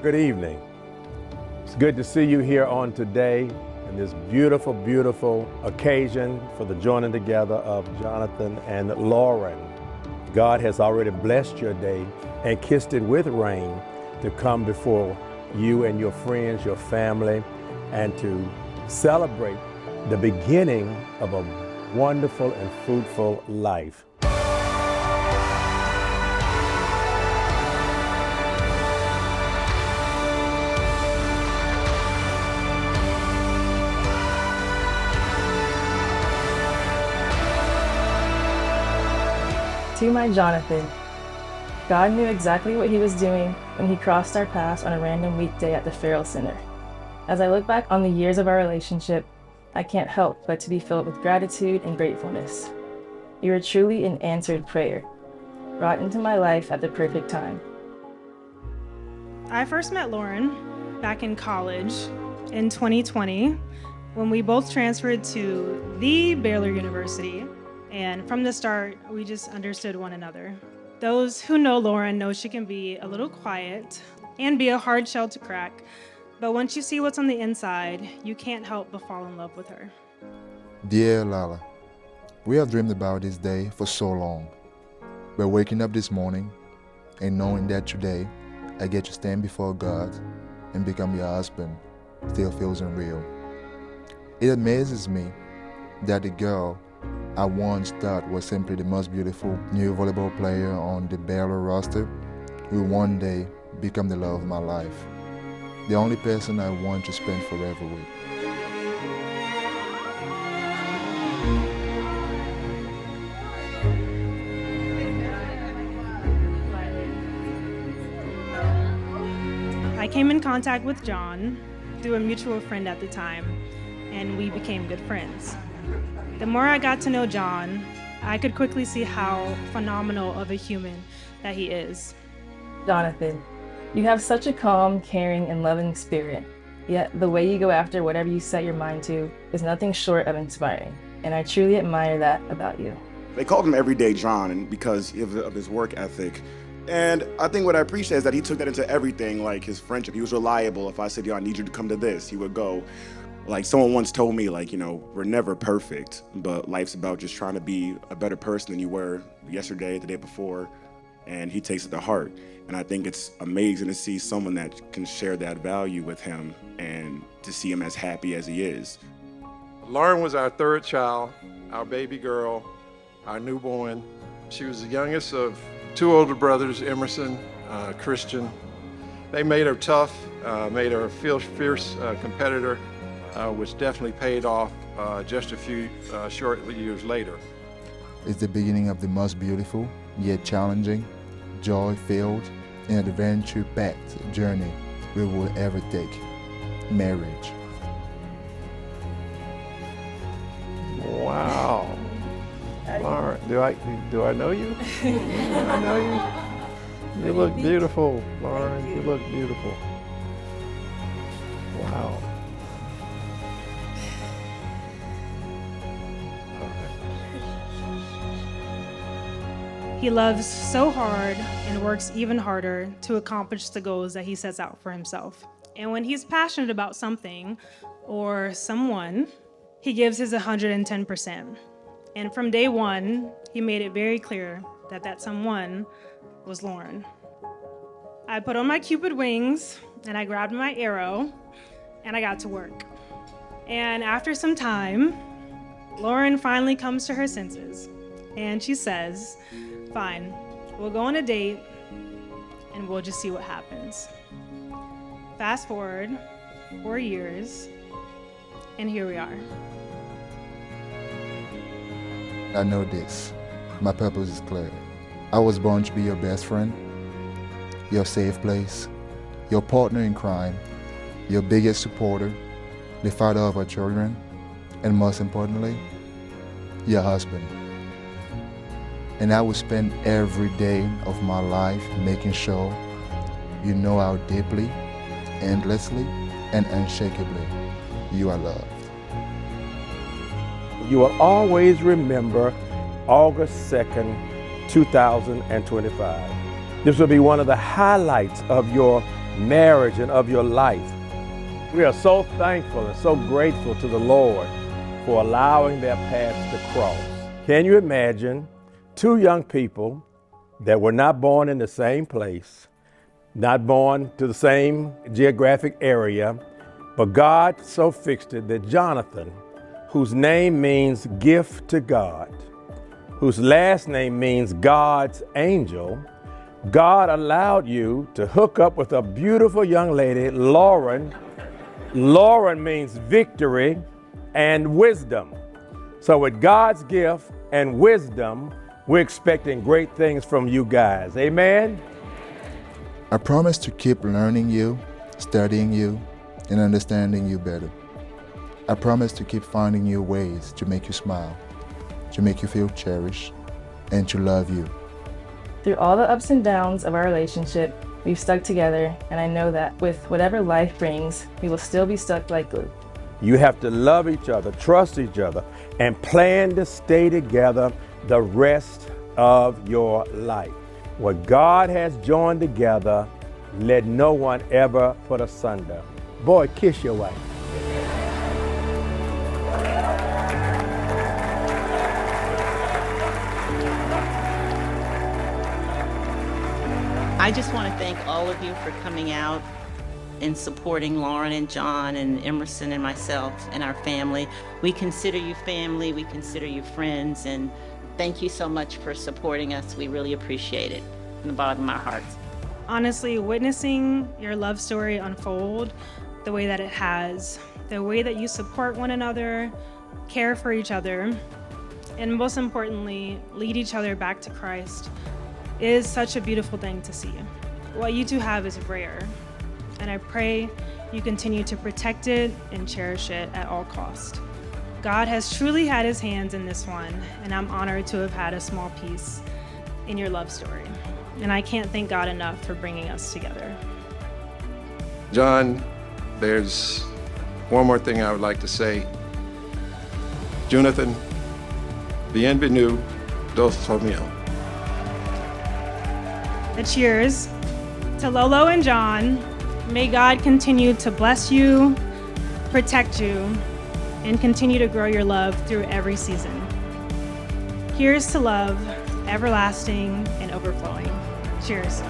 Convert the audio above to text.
Good evening. It's good to see you here on today in this beautiful, beautiful occasion for the joining together of Jonathan and Lauren. God has already blessed your day and kissed it with rain to come before you and your friends, your family, and to celebrate the beginning of a wonderful and fruitful life. To my Jonathan, God knew exactly what he was doing when he crossed our paths on a random weekday at the Farrell Center. As I look back on the years of our relationship, I can't help but to be filled with gratitude and gratefulness. You are truly an answered prayer, brought into my life at the perfect time. I first met Lauren back in college in 2020 when we both transferred to the Baylor University. And from the start, we just understood one another. Those who know Lauren know she can be a little quiet and be a hard shell to crack. But once you see what's on the inside, you can't help but fall in love with her. Dear Lala, we have dreamed about this day for so long. But waking up this morning and knowing that today I get to stand before God and become your husband still feels unreal. It amazes me that the girl I once thought was simply the most beautiful new volleyball player on the Baylor roster will one day become the love of my life. The only person I want to spend forever with. I came in contact with John through a mutual friend at the time, and we became good friends. The more I got to know John, I could quickly see how phenomenal of a human that he is. Jonathan, you have such a calm, caring, and loving spirit, yet the way you go after whatever you set your mind to is nothing short of inspiring, and I truly admire that about you. They called him Everyday John and because of his work ethic. And I think what I appreciate is that he took that into everything, like his friendship. He was reliable. If I said, yo, I need you to come to this, he would go. Like someone once told me, like, you know, we're never perfect, but life's about just trying to be a better person than you were yesterday, the day before, and he takes it to heart. And I think it's amazing to see someone that can share that value with him and to see him as happy as he is. Lauren was our third child, our baby girl, our newborn. She was the youngest of two older brothers, Emerson, Christian. They made her tough, made her a fierce competitor, which definitely paid off just a few short years later. It's the beginning of the most beautiful, yet challenging, joy-filled, and adventure-packed journey we will ever take, marriage. Wow. Lauren, do I know you? Do I know you? You look beautiful, Lauren. You look beautiful. Wow. He loves so hard and works even harder to accomplish the goals that he sets out for himself. And when he's passionate about something or someone, he gives his 110%. And from day one, he made it very clear that that someone was Lauren. I put on my Cupid wings and I grabbed my arrow and I got to work. And after some time, Lauren finally comes to her senses and she says, fine, we'll go on a date and we'll just see what happens. Fast forward 4 years, and here we are. I know this. My purpose is clear. I was born to be your best friend, your safe place, your partner in crime, your biggest supporter, the father of our children, and most importantly, your husband. And I will spend every day of my life making sure you know how deeply, endlessly, and unshakably you are loved. You will always remember August 2nd, 2025. This will be one of the highlights of your marriage and of your life. We are so thankful and so grateful to the Lord for allowing their paths to cross. Can you imagine two young people that were not born in the same place, not born to the same geographic area, but God so fixed it that Jonathan, whose name means gift to God, whose last name means God's angel, God allowed you to hook up with a beautiful young lady, Lauren. Lauren means victory and wisdom. So with God's gift and wisdom, we're expecting great things from you guys. Amen? I promise to keep learning you, studying you, and understanding you better. I promise to keep finding new ways to make you smile, to make you feel cherished, and to love you. Through all the ups and downs of our relationship, we've stuck together, and I know that with whatever life brings, we will still be stuck like glue. You have to love each other, trust each other, and plan to stay together the rest of your life. What God has joined together, let no one ever put asunder. Boy, kiss your wife. I just want to thank all of you for coming out and supporting Lauren and John and Emerson and myself and our family. We consider you family, we consider you friends, and thank you so much for supporting us. We really appreciate it from the bottom of our hearts. Honestly, witnessing your love story unfold the way that it has, the way that you support one another, care for each other, and most importantly, lead each other back to Christ is such a beautiful thing to see. What you two have is rare, and I pray you continue to protect it and cherish it at all cost. God has truly had his hands in this one, and I'm honored to have had a small piece in your love story. And I can't thank God enough for bringing us together. John, there's one more thing I would like to say. Jonathan, bienvenue dos familles. A cheers to Lolo and John. May God continue to bless you, protect you, and continue to grow your love through every season. Here's to love, everlasting and overflowing. Cheers.